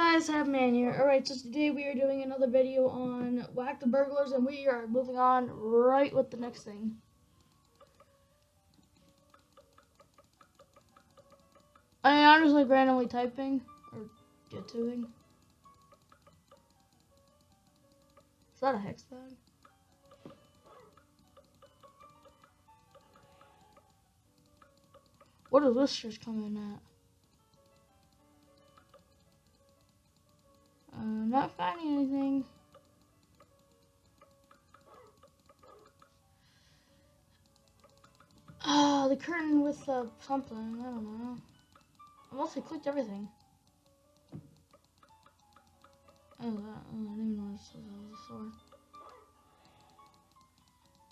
guys, have man here. Alright, so today we are doing another video on Whack the Burglars, and we are moving on right with the next thing. I mean, I'm just like randomly typing or YouTubing. Is that a hex bag? What does whiskers come in at? Not finding anything. The curtain with something. I don't know. I mostly clicked everything. Oh, that. Oh, I didn't even notice that was a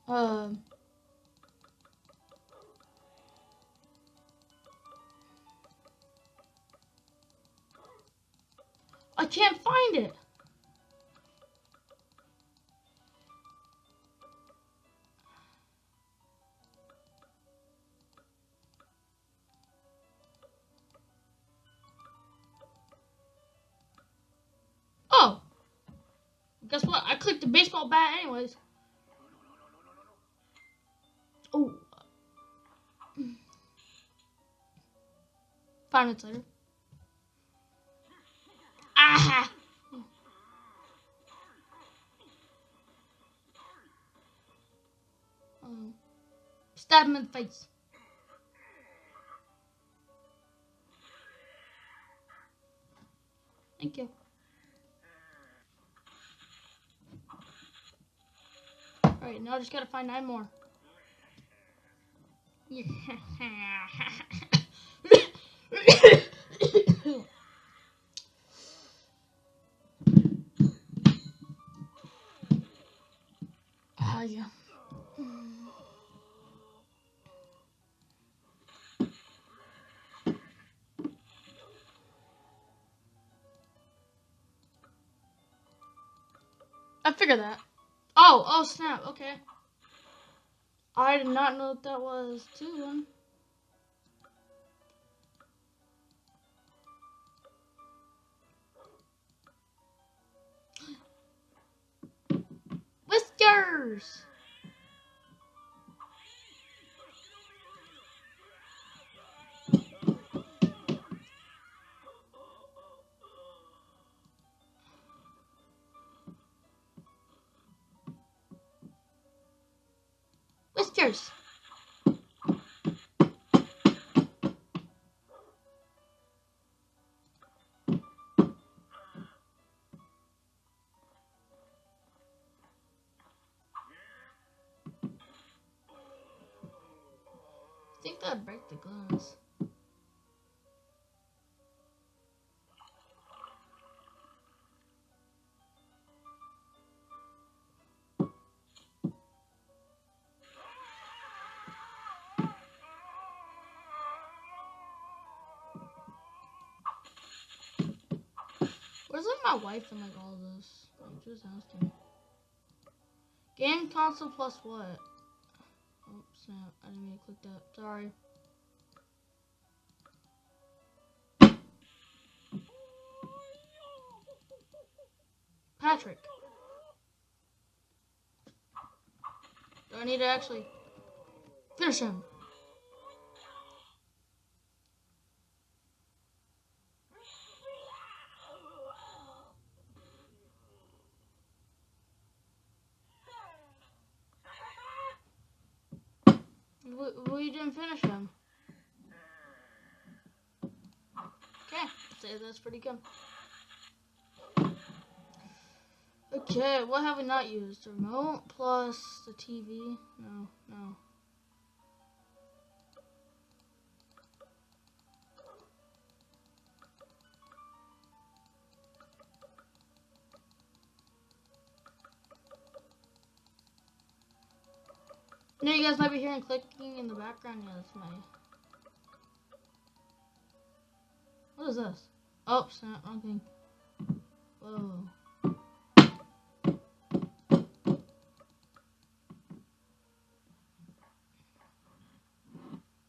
sword. I can't find it. Oh, guess what? I clicked the baseball bat anyways. Oh. 5 minutes later. Ah! Stab him in the face. Thank you. Alright, now I just gotta find 9 more. Yeah. Yeah. I figured that. Oh snap, okay. I did not know what that was too. Whiskers! Whiskers! I think that'd break the glass. Where's like my wife and like all this? Like, just asking. Game console plus what? Oh snap! I didn't mean to click that. Sorry. Patrick. Do I need to actually finish him? We didn't finish him. Okay, say that's pretty good. Okay, what have we not used? The remote plus the TV? No. You know, you guys might be hearing clicking in the background. Yeah, that's my... What is this? Oh, snap, wrong thing. Whoa.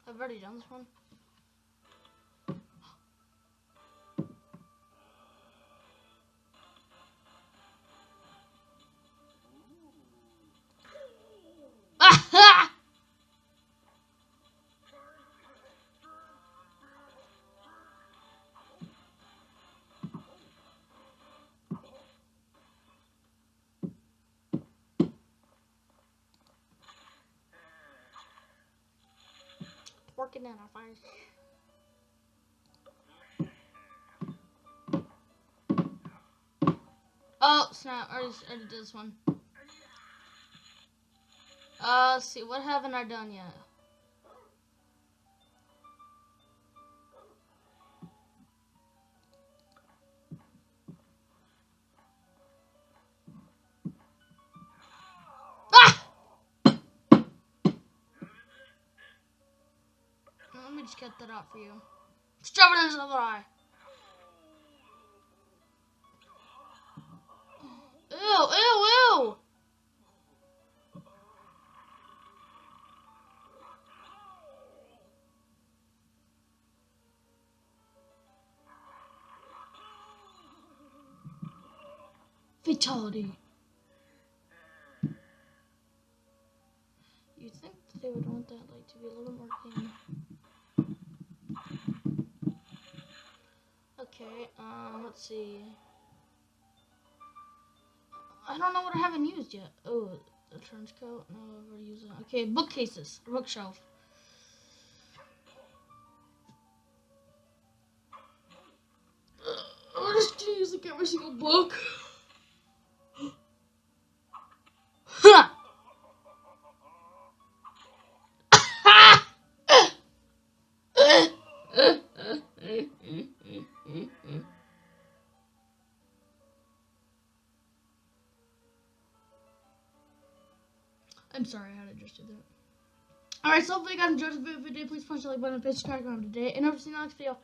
I've already done this one. looking at our face. Oh, snap. I already did this one. Let's see. What haven't I done yet? Ah! Let me just get that out for you. Shove it into the other eye. Ew, ew, ew! Fatality. You'd think that they would want that light to be a little more clean. Okay, let's see. I don't know what I haven't used yet. Oh, the trench coat. No, I've already used it. Okay, bookcases. Bookshelf. I'm just gonna use like every single book. Ha! I'm sorry, I had to just do that. Alright, so hopefully you guys enjoyed this video. Please punch the like button and subscribe today. And I'll see you in the next video.